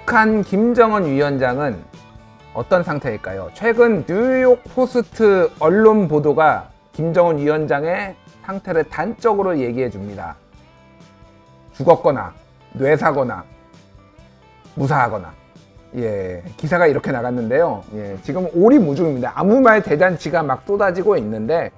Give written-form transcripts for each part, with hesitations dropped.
북한 김정은 위원장은 어떤 상태일까요? 최근 뉴욕 포스트 언론 보도가 김정은 위원장의 상태를 단적으로 얘기해 줍니다. 죽었거나 뇌사거나 무사하거나, 예, 기사가 이렇게 나갔는데요. 예, 지금 오리무중입니다. 아무 말 대잔치가 막 쏟아지고 있는데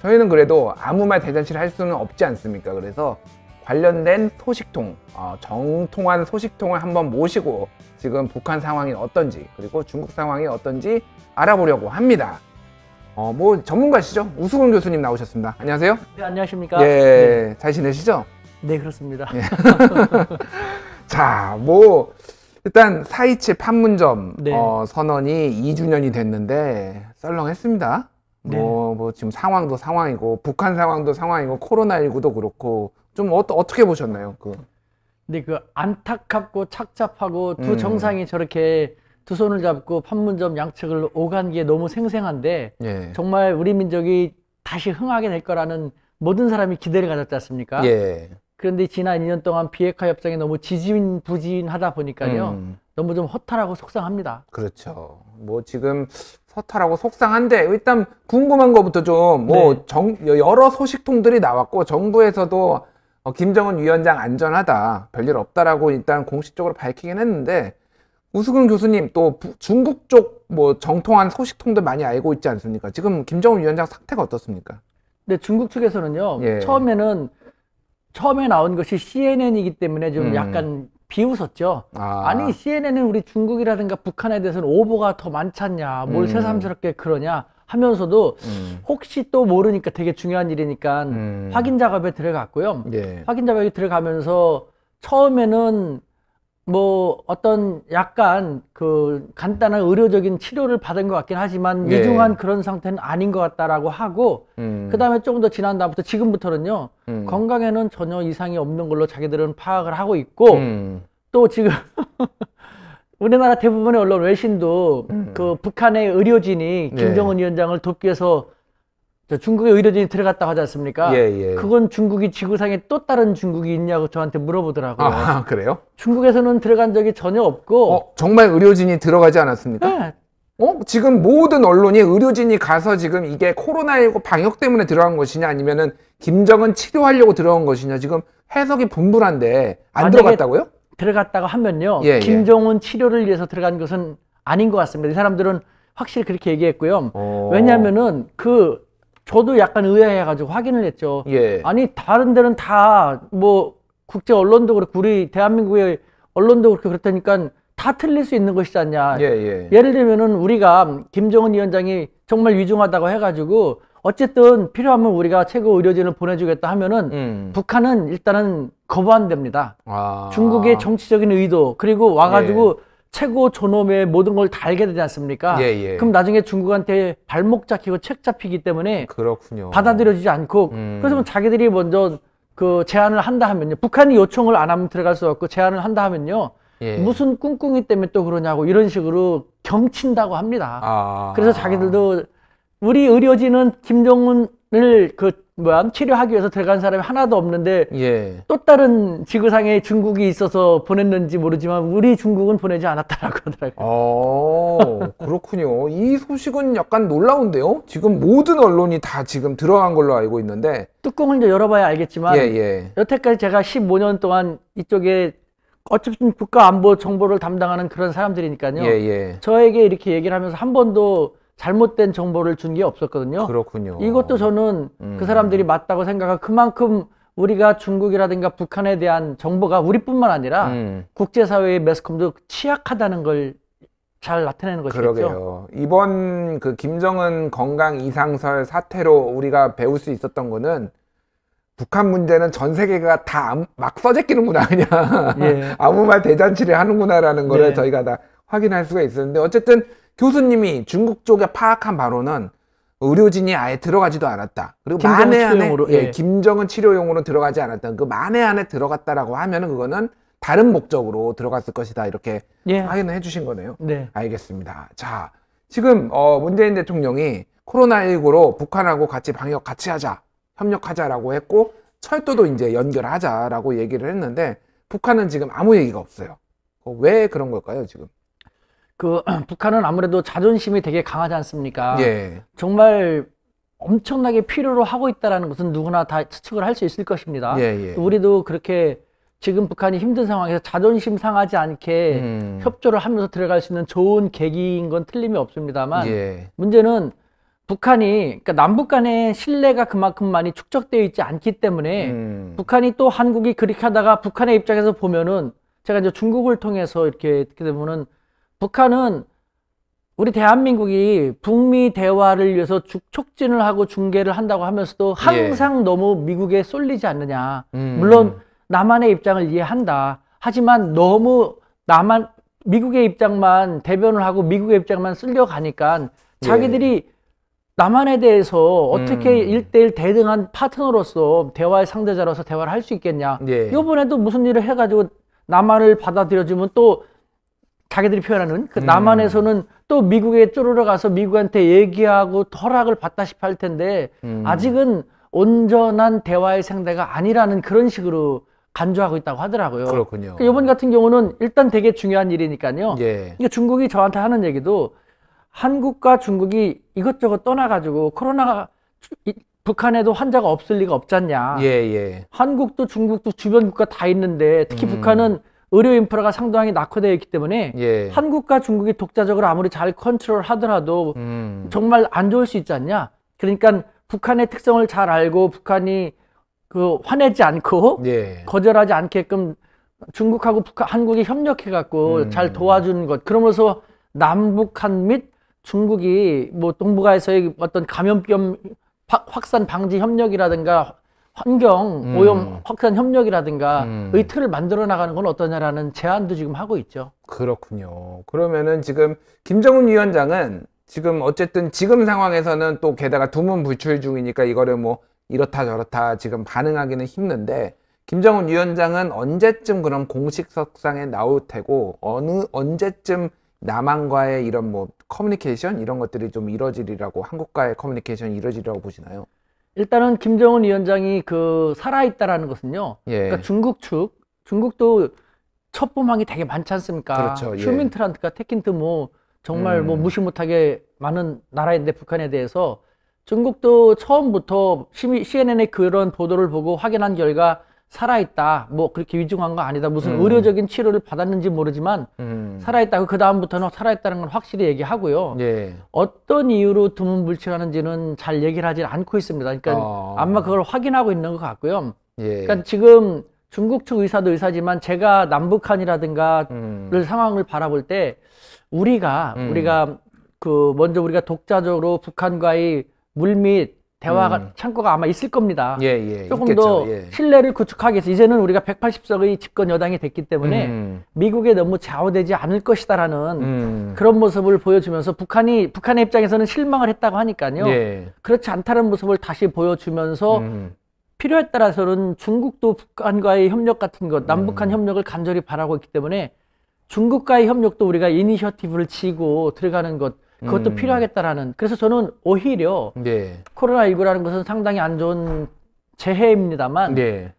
저희는 그래도 아무 말 대잔치를 할 수는 없지 않습니까? 그래서 관련된 소식통, 정통한 소식통을 한번 모시고 지금 북한 상황이 어떤지, 그리고 중국 상황이 어떤지 알아보려고 합니다. 뭐 전문가시죠? 우수근 교수님 나오셨습니다. 안녕하세요. 네, 안녕하십니까? 예, 네. 잘 지내시죠? 네, 그렇습니다. 예. 자, 뭐 일단 4.27 판문점 네. 선언이 2주년이 됐는데 썰렁했습니다. 네. 뭐 지금 상황도 상황이고 북한 상황도 상황이고 코로나19도 그렇고 좀 어떻게 보셨나요? 근데 그 안타깝고 착잡하고 두 정상이 저렇게 두 손을 잡고 판문점 양측을 오간 게 너무 생생한데, 예, 정말 우리 민족이 다시 흥하게 될 거라는 모든 사람이 기대를 가졌지 않습니까? 예. 그런데 지난 2년 동안 비핵화 협상이 너무 지지부진하다 보니까요, 너무 좀 허탈하고 속상합니다. 그렇죠. 뭐 지금 허탈하고 속상한데 일단 궁금한 거부터 좀 뭐 여러 소식통들이 나왔고 정부에서도 김정은 위원장 안전하다, 별일 없다라고 일단 공식적으로 밝히긴 했는데, 우수근 교수님 또 중국 쪽 뭐 정통한 소식통들 많이 알고 있지 않습니까? 지금 김정은 위원장 상태가 어떻습니까? 네, 중국 측에서는요, 예, 처음에 나온 것이 CNN이기 때문에 좀 약간 비웃었죠. 아니 CNN은 우리 중국이라든가 북한에 대해서는 오보가 더 많잖냐, 뭘 새삼스럽게 그러냐 하면서도 혹시 또 모르니까 되게 중요한 일이니까 확인 작업에 들어갔고요. 예. 확인 작업에 들어가면서 처음에는 뭐 어떤 약간 그 간단한 의료적인 치료를 받은 것 같긴 하지만, 예, 위중한 그런 상태는 아닌 것 같다라고 하고, 그 다음에 조금 더 지난 다음부터 지금부터는요, 건강에는 전혀 이상이 없는 걸로 자기들은 파악을 하고 있고, 또 지금 우리나라 대부분의 언론 외신도 그 북한의 의료진이 김정은, 예, 위원장을 돕기 위해서 중국의 의료진이 들어갔다고 하지 않습니까? 예, 예. 그건 중국이 지구상에 또 다른 중국이 있냐고 저한테 물어보더라고요. 아, 그래요? 중국에서는 들어간 적이 전혀 없고. 정말 의료진이 들어가지 않았습니까? 네. 지금 모든 언론이 의료진이 가서 지금 이게 코로나19 방역 때문에 들어간 것이냐, 아니면은 김정은 치료하려고 들어간 것이냐, 지금 해석이 분분한데 안 들어갔다고요? 들어갔다고 하면요, 예, 김정은 치료를 위해서 들어간 것은 아닌 것 같습니다. 이 사람들은 확실히 그렇게 얘기했고요. 왜냐하면은 저도 약간 의아해가지고 확인을 했죠. 예. 아니 다른 데는 다 뭐 국제 언론도 그렇고 우리 대한민국의 언론도 그렇고 그렇다니까 다 틀릴 수 있는 것이지 않냐. 예, 예. 예를 들면은 우리가 김정은 위원장이 정말 위중하다고 해가지고 어쨌든 필요하면 우리가 최고 의료진을 보내주겠다 하면은 북한은 일단은 거부한답니다. 중국의 정치적인 의도, 그리고 와가지고, 예, 최고 존엄의 모든 걸 다 알게 되지 않습니까? 예, 예. 그럼 나중에 중국한테 발목 잡히고 책 잡히기 때문에 그렇군요. 받아들여지지 않고, 그래서 자기들이 먼저 그 제안을 한다 하면요, 북한이 요청을 안 하면 들어갈 수 없고 제안을 한다 하면요, 예, 무슨 꿍꿍이 때문에 또 그러냐고 이런 식으로 gem친다고 합니다. 그래서 자기들도 우리 의료진은 김정은을 치료하기 위해서 들어간 사람이 하나도 없는데, 예, 또 다른 지구상에 중국이 있어서 보냈는지 모르지만 우리 중국은 보내지 않았다라고 하더라고요. 그렇군요. 이 소식은 약간 놀라운데요? 지금 모든 언론이 다 지금 들어간 걸로 알고 있는데, 뚜껑을 이제 열어봐야 알겠지만, 예, 예, 여태까지 제가 15년 동안 이쪽에 어쨌든 국가안보 정보를 담당하는 그런 사람들이니까요, 예, 예, 저에게 이렇게 얘기를 하면서 한 번도 잘못된 정보를 준 게 없었거든요. 그렇군요. 이것도 저는 그 사람들이 맞다고 생각하고, 그만큼 우리가 중국이라든가 북한에 대한 정보가 우리뿐만 아니라 국제사회의 매스컴도 취약하다는 걸 잘 나타내는 것이겠죠. 그러게요. 이번 그 김정은 건강 이상설 사태로 우리가 배울 수 있었던 거는, 북한 문제는 전 세계가 다 막 써제끼는구나, 그냥. 예. 아무 말 대잔치를 하는구나라는 거를, 네, 저희가 다 확인할 수가 있었는데, 어쨌든 교수님이 중국 쪽에 파악한 바로는 의료진이 아예 들어가지도 않았다. 그리고 만에 안에, 예, 김정은 치료용으로 들어가지 않았다. 그 만에 안에 들어갔다라고 하면은 그거는 다른 목적으로 들어갔을 것이다, 이렇게, 예, 확인을 해주신 거네요. 네. 알겠습니다. 자, 지금 문재인 대통령이 코로나19로 북한하고 같이 방역 같이 하자, 협력하자라고 했고, 철도도 이제 연결하자라고 얘기를 했는데, 북한은 지금 아무 얘기가 없어요. 왜 그런 걸까요, 지금? 북한은 아무래도 자존심이 되게 강하지 않습니까? 예. 정말 엄청나게 필요로 하고 있다는 것은 누구나 다 추측을 할 수 있을 것입니다. 예. 우리도 그렇게 지금 북한이 힘든 상황에서 자존심 상하지 않게 협조를 하면서 들어갈 수 있는 좋은 계기인 건 틀림이 없습니다만 예. 문제는 북한이, 그러니까 남북 간의 신뢰가 그만큼 많이 축적되어 있지 않기 때문에 북한이 또 한국이 그렇게 하다가 북한의 입장에서 보면은 제가 이제 중국을 통해서 이렇게 되면은 북한은 우리 대한민국이 북미 대화를 위해서 촉진을 하고 중개를 한다고 하면서도 항상 너무 미국에 쏠리지 않느냐. 물론 남한의 입장을 이해한다. 하지만 너무 미국의 입장만 대변을 하고 미국의 입장만 쓸려가니까 자기들이 남한에 대해서 어떻게 1대1 대등한 파트너로서 대화의 상대자로서 대화를 할 수 있겠냐. 이번에도 무슨 일을 해가지고 남한을 받아들여주면 또 자기들이 표현하는 그 남한에서는 또 미국에 쪼르러 가서 미국한테 얘기하고 허락을 받다시피 할 텐데 아직은 온전한 대화의 상대가 아니라는 그런 식으로 간주하고 있다고 하더라고요. 그렇군요. 그러니까 이번 같은 경우는 일단 되게 중요한 일이니까요. 그러니까 중국이 저한테 하는 얘기도 한국과 중국이 이것저것 떠나가지고 코로나가 북한에도 환자가 없을 리가 없잖냐. 한국도 중국도 주변 국가 다 있는데 특히 북한은 의료 인프라가 상당히 낙후되어 있기 때문에 한국과 중국이 독자적으로 아무리 잘 컨트롤 하더라도 정말 안 좋을 수 있지 않냐. 그러니까 북한의 특성을 잘 알고 북한이 화내지 않고 거절하지 않게끔 중국하고 한국이 협력해갖고 잘 도와주는 것. 그러면서 남북한 및 중국이 뭐 동북아에서의 어떤 감염병 확산 방지 협력이라든가 환경 오염 확산 협력이라든가 의 틀을 만들어 나가는 건 어떠냐라는 제안도 지금 하고 있죠. 그렇군요. 그러면은 지금 김정은 위원장은 지금 어쨌든 지금 상황에서는 또 게다가 두문불출 중이니까 이거를 뭐 이렇다 저렇다 지금 반응하기는 힘든데 김정은 위원장은 언제쯤 그런 공식석상에 나올 테고 언제쯤 남한과의 이런 뭐 커뮤니케이션 이런 것들이 좀 이루어지리라고 한국과의 커뮤니케이션이 이루어지리라고 보시나요? 일단은 김정은 위원장이 살아있다라는 것은요. 그러니까 중국도 첩보망이 되게 많지 않습니까? 그렇죠. 휴민트란트가 테킨트 뭐 정말 뭐 무시 못하게 많은 나라인데 북한에 대해서 중국도 처음부터 CNN의 그런 보도를 보고 확인한 결과 살아있다. 뭐 그렇게 위중한 거 아니다. 무슨 의료적인 치료를 받았는지 모르지만 살아있다고 그 다음부터는 살아있다는 건 확실히 얘기하고요. 어떤 이유로 두문불출하는지는 잘 얘기를 하지 않고 있습니다. 그러니까 아마 그걸 확인하고 있는 것 같고요. 그러니까 지금 중국 측 의사도 의사지만 제가 남북한이라든가를 상황을 바라볼 때 우리가 먼저 우리가 독자적으로 북한과의 물밑 대화가 창구가 아마 있을 겁니다. 조금 있겠죠. 더 신뢰를 구축하기 위해서 이제는 우리가 180석의 집권 여당이 됐기 때문에 미국에 너무 좌우되지 않을 것이다라는 그런 모습을 보여주면서 북한의 입장에서는 실망을 했다고 하니까요. 그렇지 않다는 모습을 다시 보여주면서 필요에 따라서는 중국도 북한과의 협력 같은 것, 남북한 협력을 간절히 바라고 있기 때문에 중국과의 협력도 우리가 이니셔티브를 쥐고 들어가는 것, 그것도 필요하겠다라는. 그래서 저는 오히려 코로나19라는 것은 상당히 안 좋은 재해입니다만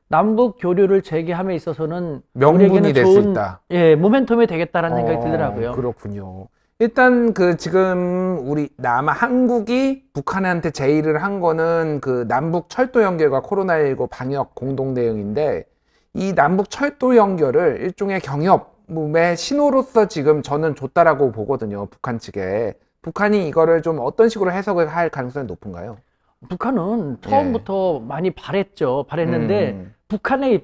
남북 교류를 재개함에 있어서는 명분이 될 수 있다. 모멘텀이 되겠다라는 생각이 들더라고요. 그렇군요. 일단 지금 우리 한국이 북한한테 제의를 한 거는 남북 철도 연결과 코로나19 방역 공동 대응인데 이 남북 철도 연결을 일종의 경협의 신호로서 지금 저는 줬다라고 보거든요. 북한 측에. 북한이 이거를 좀 어떤 식으로 해석을 할 가능성이 높은가요? 북한은 처음부터 많이 바랬는데 북한의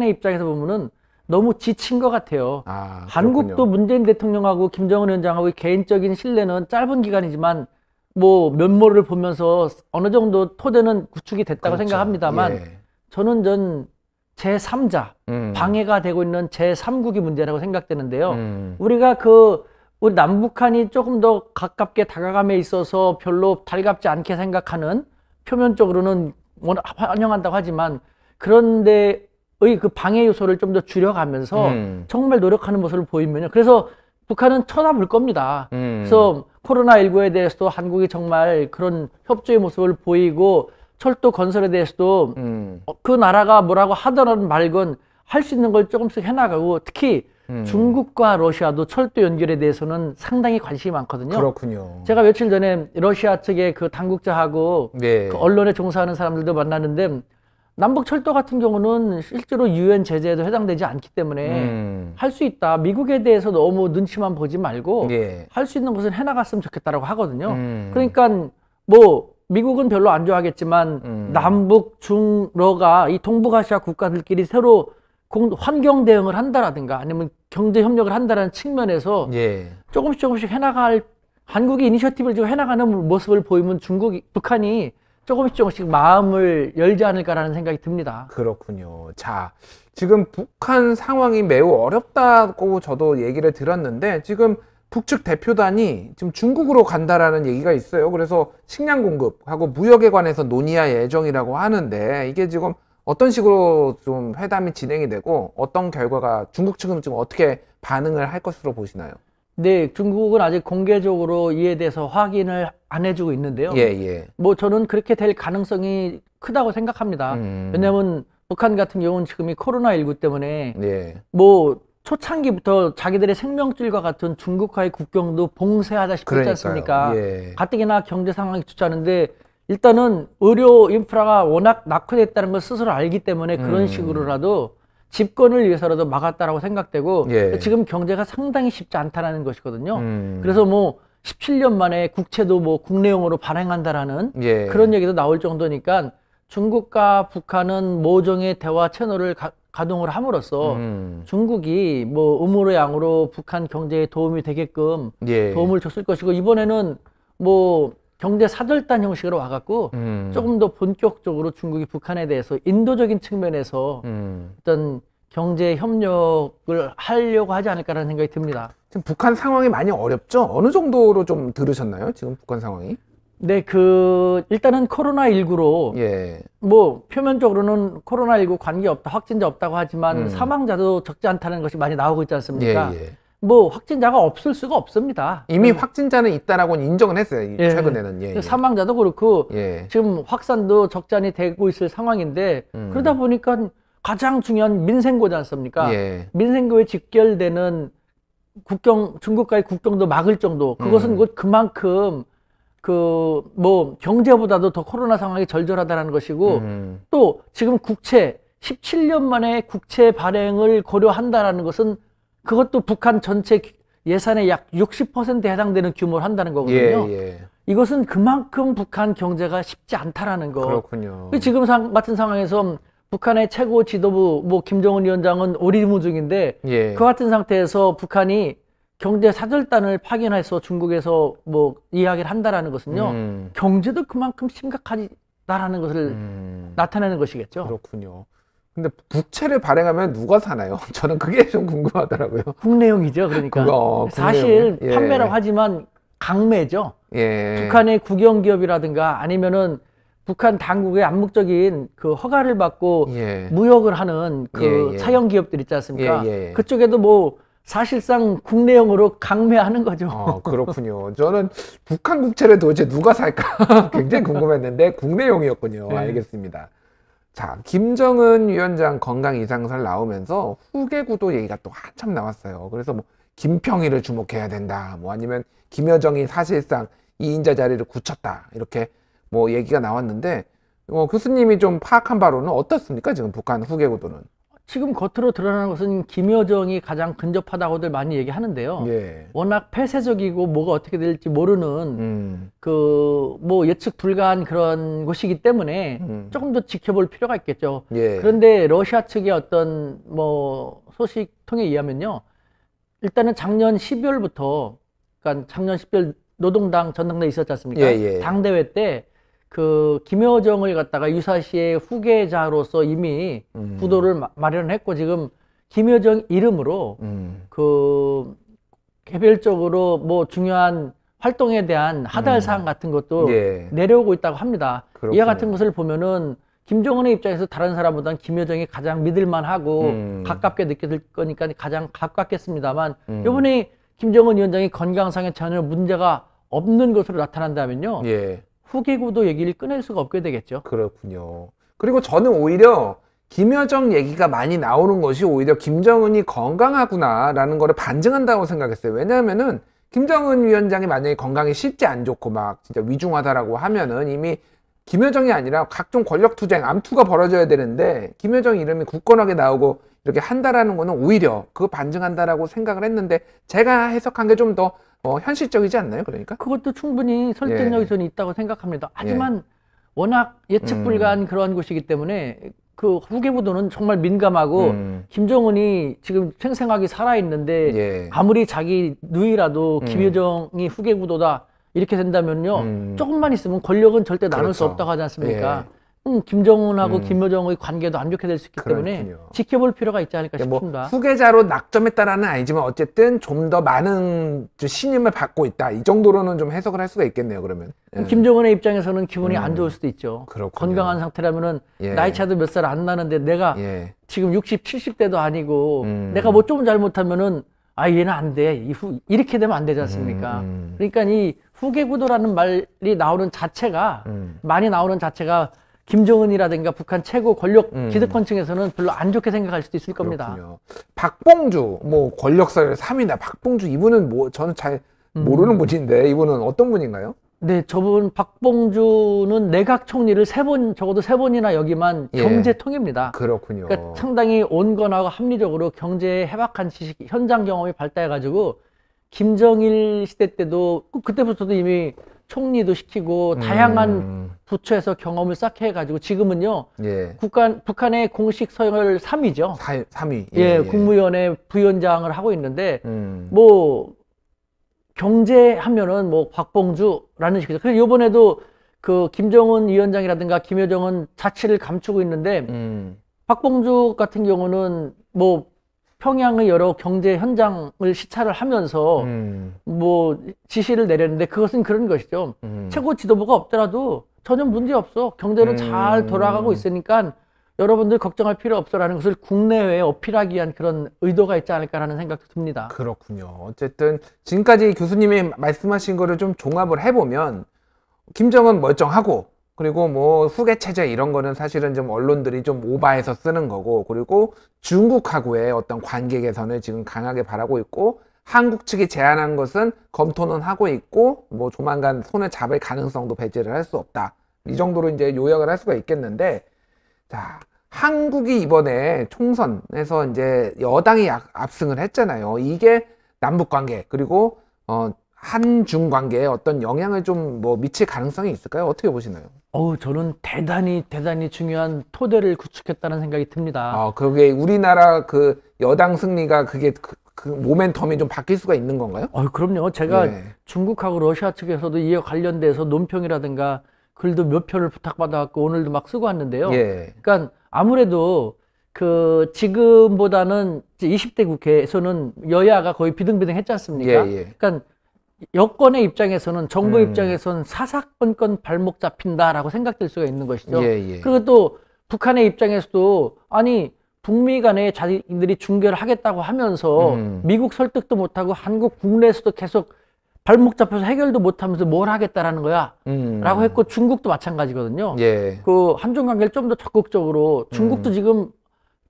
입장에서 보면은 너무 지친 것 같아요. 한국도 문재인 대통령하고 김정은 위원장하고의 개인적인 신뢰는 짧은 기간이지만 뭐 면모를 보면서 어느 정도 토대는 구축이 됐다고 생각합니다만 저는 제3자 방해가 되고 있는 제3국이 문제라고 생각되는데요. 우리가 우리 남북한이 조금 더 가깝게 다가감에 있어서 별로 달갑지 않게 생각하는 표면적으로는 환영한다고 하지만 그런데의 그 방해 요소를 좀 더 줄여가면서 정말 노력하는 모습을 보이면요. 그래서 북한은 쳐다볼 겁니다. 그래서 코로나19에 대해서도 한국이 정말 그런 협조의 모습을 보이고 철도 건설에 대해서도 그 나라가 뭐라고 하더라도 말건 할 수 있는 걸 조금씩 해나가고 특히 중국과 러시아도 철도 연결에 대해서는 상당히 관심이 많거든요. 그렇군요. 제가 며칠 전에 러시아 측의 그 당국자하고 네. 그 언론에 종사하는 사람들도 만났는데 남북 철도 같은 경우는 실제로 유엔 제재에도 해당되지 않기 때문에 할 수 있다. 미국에 대해서 너무 눈치만 보지 말고 예. 할 수 있는 것은 해나갔으면 좋겠다라고 하거든요. 그러니까 뭐 미국은 별로 안 좋아하겠지만 남북, 중, 러가 이 동북아시아 국가들끼리 서로 환경 대응을 한다라든가 아니면 경제 협력을 한다라는 측면에서 예. 조금씩 해나갈 한국이 이니셔티브를 지금 해나가는 모습을 보이면 북한이 조금씩 마음을 열지 않을까라는 생각이 듭니다. 그렇군요. 자, 지금 북한 상황이 매우 어렵다고 저도 얘기를 들었는데 지금 북측 대표단이 지금 중국으로 간다라는 얘기가 있어요. 그래서 식량 공급하고 무역에 관해서 논의할 예정이라고 하는데 이게 지금 어떤 식으로 좀 회담이 진행이 되고 어떤 결과가 중국 측은 지금 어떻게 반응을 할 것으로 보시나요? 네, 중국은 아직 공개적으로 이에 대해서 확인을 안 해주고 있는데요. 예. 뭐 저는 그렇게 될 가능성이 크다고 생각합니다. 왜냐하면 북한 같은 경우는 지금 이 코로나19 때문에 뭐 초창기부터 자기들의 생명줄과 같은 중국과의 국경도 봉쇄하다시피 했지 않습니까? 가뜩이나 경제 상황이 좋지 않은데 일단은 의료 인프라가 워낙 낙후됐다는 걸 스스로 알기 때문에 그런 식으로라도 집권을 위해서라도 막았다라고 생각되고 지금 경제가 상당히 쉽지 않다라는 것이거든요. 그래서 뭐 17년 만에 국채도 뭐 국내용으로 발행한다라는 그런 얘기도 나올 정도니까 중국과 북한은 모종의 대화 채널을 가동을 함으로써 중국이 뭐 음으로 양으로 북한 경제에 도움이 되게끔 도움을 줬을 것이고 이번에는 뭐 경제 사절단 형식으로 와갖고 조금 더 본격적으로 중국이 북한에 대해서 인도적인 측면에서 어떤 경제 협력을 하려고 하지 않을까라는 생각이 듭니다. 지금 북한 상황이 많이 어렵죠? 어느 정도로 좀 들으셨나요? 지금 북한 상황이? 네, 일단은 코로나19로 뭐 표면적으로는 코로나19 관계없다, 확진자 없다고 하지만 사망자도 적지 않다는 것이 많이 나오고 있지 않습니까? 뭐 확진자가 없을 수가 없습니다. 이미 확진자는 있다라고는 인정은 했어요. 최근에는. 사망자도 그렇고 지금 확산도 적잖이 되고 있을 상황인데 그러다 보니까 가장 중요한 민생고지 않습니까? 민생고에 직결되는 중국과의 국경도 막을 정도. 그것은 곧 그만큼 뭐 경제보다도 더 코로나 상황이 절절하다는 것이고 또 지금 17년 만에 국채 발행을 고려한다라는 것은 그것도 북한 전체 예산의 약 60%에 해당되는 규모를 한다는 거거든요. 이것은 그만큼 북한 경제가 쉽지 않다라는 거. 그렇군요. 지금 같은 상황에서 북한의 최고 지도부 뭐 김정은 위원장은 오리무중인데 그 같은 상태에서 북한이 경제 사절단을 파견해서 중국에서 뭐 이야기를 한다라는 것은요. 경제도 그만큼 심각하다라는 것을 나타내는 것이겠죠. 그렇군요. 근데 국채를 발행하면 누가 사나요? 저는 그게 좀 궁금하더라고요. 국내용이죠. 그러니까 사실 판매라고 하지만 강매죠. 북한의 국영기업이라든가 아니면은 북한 당국의 암묵적인 그 허가를 받고 무역을 하는 사형기업들 있지 않습니까? 그쪽에도 뭐 사실상 국내용으로 강매하는 거죠. 그렇군요. 저는 북한 국채를 도대체 누가 살까 굉장히 궁금했는데 국내용이었군요. 알겠습니다. 자, 김정은 위원장 건강 이상설 나오면서 후계 구도 얘기가 또 한참 나왔어요. 그래서 뭐 김평희를 주목해야 된다. 뭐 아니면 김여정이 사실상 2인자 자리를 굳혔다. 이렇게 뭐 얘기가 나왔는데 교수님이 좀 파악한 바로는 어떻습니까? 지금 북한 후계 구도는. 지금 겉으로 드러나는 것은 김여정이 가장 근접하다고들 많이 얘기하는데요. 워낙 폐쇄적이고 뭐가 어떻게 될지 모르는 뭐 예측 불가한 그런 곳이기 때문에 조금 더 지켜볼 필요가 있겠죠. 그런데 러시아 측의 어떤 뭐 소식통에 의하면요. 일단은 작년 12월부터 그러니까 작년 12월 노동당 전당대회 있었지 않습니까? 당대회 때 김여정을 갖다가 유사시의 후계자로서 이미 구도를 마련했고 지금 김여정 이름으로 개별적으로 뭐 중요한 활동에 대한 하달사항 같은 것도 내려오고 있다고 합니다. 이와 같은 것을 보면은 김정은의 입장에서 다른 사람보다는 김여정이 가장 믿을만하고 가깝게 느껴질 거니까 가장 가깝겠습니다만 이번에 김정은 위원장이 건강상에 전혀 문제가 없는 것으로 나타난다면요. 후계구도 얘기를 꺼낼 수가 없게 되겠죠. 그렇군요. 그리고 저는 오히려 김여정 얘기가 많이 나오는 것이 오히려 김정은이 건강하구나라는 거를 반증한다고 생각했어요. 왜냐하면은 김정은 위원장이 만약에 건강이 실제 안 좋고 막 진짜 위중하다라고 하면은 이미 김여정이 아니라 각종 권력투쟁, 암투가 벌어져야 되는데 김여정 이름이 굳건하게 나오고 이렇게 한다라는 거는 오히려 그거 반증한다라고 생각을 했는데 제가 해석한 게 좀 더 현실적이지 않나요? 그러니까? 그것도 충분히 설득력이 저는 있다고 생각합니다. 하지만 워낙 예측 불가한 그러한 곳이기 때문에 그 후계부도는 정말 민감하고 김정은이 지금 생생하게 살아있는데 아무리 자기 누이라도 김여정이 후계부도다 이렇게 된다면요 조금만 있으면 권력은 절대 나눌 수 없다고 하지 않습니까? 김정은하고 김여정의 관계도 안 좋게 될 수 있기 때문에 지켜볼 필요가 있지 않을까 싶습니다. 후계자로 낙점했다라는 아니지만 어쨌든 좀 더 많은 신임을 받고 있다. 이 정도로는 좀 해석을 할 수가 있겠네요. 그러면 김정은의 입장에서는 기분이 안 좋을 수도 있죠. 그렇군요. 건강한 상태라면은 나이 차도 몇 살 안 나는데 내가 지금 60, 70대도 아니고 내가 뭐 좀 잘못하면은 아 얘는 안 돼. 이렇게 되면 안 되지 않습니까? 그러니까 이 후계구도라는 말이 나오는 자체가 많이 나오는 자체가 김정은이라든가 북한 최고 권력 기득권층에서는 별로 안 좋게 생각할 수도 있을 겁니다. 그렇군요. 박봉주 뭐 권력서열 3위나 박봉주 이분은 뭐 저는 잘 모르는 분인데 이분은 어떤 분인가요? 네, 저분 박봉주는 내각 총리를 적어도 세 번이나 여기만 경제통입니다. 그렇군요. 그러니까 상당히 온건하고 합리적으로 경제에 해박한 지식, 현장 경험이 발달해가지고 김정일 시대 때도 그때부터도 이미 총리도 시키고 다양한 부처에서 경험을 쌓게 해가지고 지금은요 북한의 공식 서열 3위죠. 3위. 국무위원회 부위원장을 하고 있는데 뭐 경제하면은 뭐 박봉주라는 식이죠. 그래서 이번에도 그 김정은 위원장이라든가 김여정은 자치를 감추고 있는데 박봉주 같은 경우는 뭐 평양의 여러 경제 현장을 시찰을 하면서 뭐 지시를 내렸는데 그것은 그런 것이죠. 최고 지도부가 없더라도 전혀 문제 없어. 경제는 잘 돌아가고 있으니까 여러분들 걱정할 필요 없어라는 것을 국내외에 어필하기 위한 그런 의도가 있지 않을까라는 생각도 듭니다. 그렇군요. 어쨌든 지금까지 교수님이 말씀하신 거를 좀 종합을 해보면 김정은 멀쩡하고 그리고 뭐 후계 체제 이런 거는 사실은 좀 언론들이 좀 오바해서 쓰는 거고 그리고 중국하고의 어떤 관계 개선을 지금 강하게 바라고 있고 한국 측이 제안한 것은 검토는 하고 있고 뭐 조만간 손을 잡을 가능성도 배제를 할 수 없다. 이 정도로 이제 요약을 할 수가 있겠는데 자, 한국이 이번에 총선에서 이제 여당이 압승을 했잖아요. 이게 남북 관계 그리고 한중 관계에 어떤 영향을 좀 뭐 미칠 가능성이 있을까요? 어떻게 보시나요? 저는 대단히 중요한 토대를 구축했다는 생각이 듭니다. 그게 우리나라 그 여당 승리가 그게 그 모멘텀이 좀 바뀔 수가 있는 건가요? 그럼요. 제가 중국하고 러시아 측에서도 이에 관련돼서 논평이라든가 글도 몇 편을 부탁받아갖고 오늘도 막 쓰고 왔는데요. 그러니까 아무래도 그 지금보다는 20대 국회에서는 여야가 거의 비등비등했지 않습니까? 그러니까 여권의 입장에서는 정부 입장에서는 사사건건 발목 잡힌다라고 생각될 수가 있는 것이죠. 그리고 또 북한의 입장에서도 아니 북미 간에 자기들이 중재를 하겠다고 하면서 미국 설득도 못하고 한국 국내에서도 계속 발목 잡혀서 해결도 못하면서 뭘 하겠다라는 거야 라고 했고 중국도 마찬가지거든요. 그 한중 관계를 좀 더 적극적으로 중국도 지금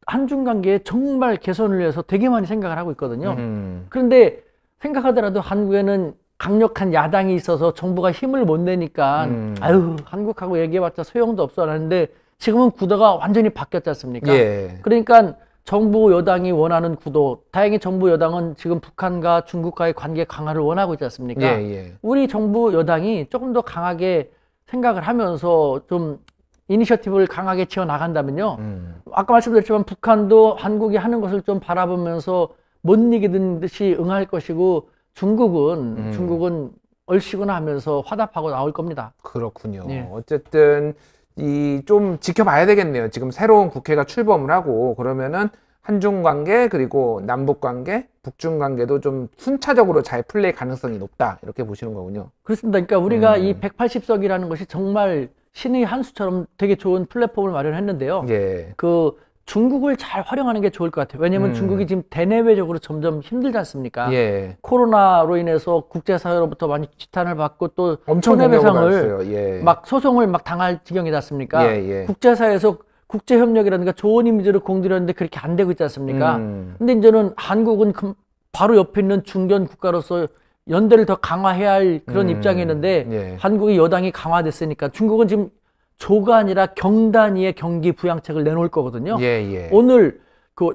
한중 관계에 정말 개선을 위해서 되게 많이 생각을 하고 있거든요. 그런데 생각하더라도 한국에는 강력한 야당이 있어서 정부가 힘을 못 내니까 아유 한국하고 얘기해봤자 소용도 없어 라는데 지금은 구도가 완전히 바뀌었지 않습니까? 그러니까 정부 여당이 원하는 구도, 다행히 정부 여당은 지금 북한과 중국과의 관계 강화를 원하고 있지 않습니까? 우리 정부 여당이 조금 더 강하게 생각을 하면서 좀 이니셔티브를 강하게 치어 나간다면요. 아까 말씀드렸지만 북한도 한국이 하는 것을 좀 바라보면서 못 이기는 듯이 응할 것이고 중국은 얼씨구나 하면서 화답하고 나올 겁니다. 그렇군요. 어쨌든 좀 지켜봐야 되겠네요. 지금 새로운 국회가 출범을 하고 그러면은 한중 관계 그리고 남북 관계, 북중 관계도 좀 순차적으로 잘 풀릴 가능성이 높다 이렇게 보시는 거군요. 그렇습니다. 그러니까 우리가 이 180석이라는 것이 정말 신의 한 수처럼 되게 좋은 플랫폼을 마련했는데요. 그 중국을 잘 활용하는 게 좋을 것 같아요. 왜냐하면 중국이 지금 대내외적으로 점점 힘들지 않습니까? 코로나로 인해서 국제사회로부터 많이 지탄을 받고 또 엄청 손해배상을 막 소송을 막 당할 지경이지 않습니까? 국제사회에서 국제 협력이라든가 좋은 이미지를 공들였는데 그렇게 안 되고 있지 않습니까? 근데 이제는 한국은 바로 옆에 있는 중견 국가로서 연대를 더 강화해야 할 그런 입장이었는데 예. 한국의 여당이 강화됐으니까 중국은 지금 조가 아니라 경 단위의 경기 부양책을 내놓을 거거든요. 예. 오늘 그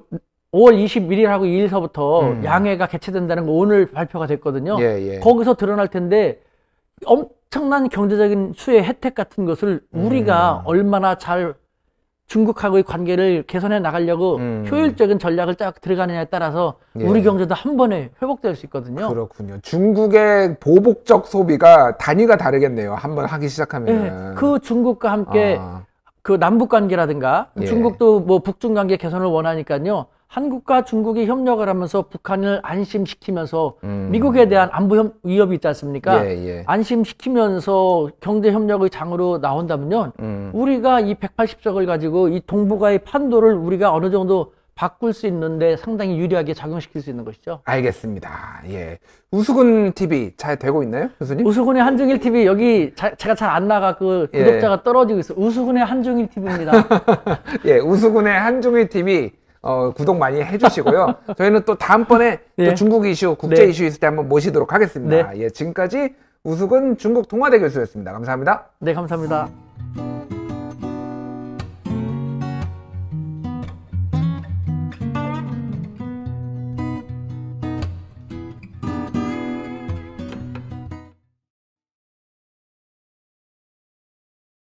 5월 21일하고 2일서부터 양회가 개최된다는 거 오늘 발표가 됐거든요. 예. 거기서 드러날 텐데 엄청난 경제적인 수혜 혜택 같은 것을 우리가 얼마나 잘 중국하고의 관계를 개선해 나가려고 효율적인 전략을 딱 들어가느냐에 따라서 예. 우리 경제도 한 번에 회복될 수 있거든요. 그렇군요. 중국의 보복적 소비가 단위가 다르겠네요. 한번 하기 시작하면. 네, 그 중국과 함께 그 남북 관계라든가 예. 중국도 뭐 북중 관계 개선을 원하니까요. 한국과 중국이 협력을 하면서 북한을 안심시키면서 미국에 대한 안보 위협이 있지 않습니까? 예. 안심시키면서 경제 협력의 장으로 나온다면요. 우리가 이 180석을 가지고 이 동북아의 판도를 우리가 어느 정도 바꿀 수 있는데 상당히 유리하게 작용시킬 수 있는 것이죠. 알겠습니다. 예. 우수근 TV 잘 되고 있나요, 교수님? 우수근의 한중일 TV 여기 제가 잘 안 나가 그 구독자가 떨어지고 있어요. 우수근의 한중일 TV입니다. 예, 우수근의 한중일 TV 구독 많이 해주시고요. 저희는 또 다음번에 또 중국 이슈, 국제 이슈 있을 때 한번 모시도록 하겠습니다. 예, 지금까지 우수근 중국 동아대 교수였습니다. 감사합니다. 네, 감사합니다.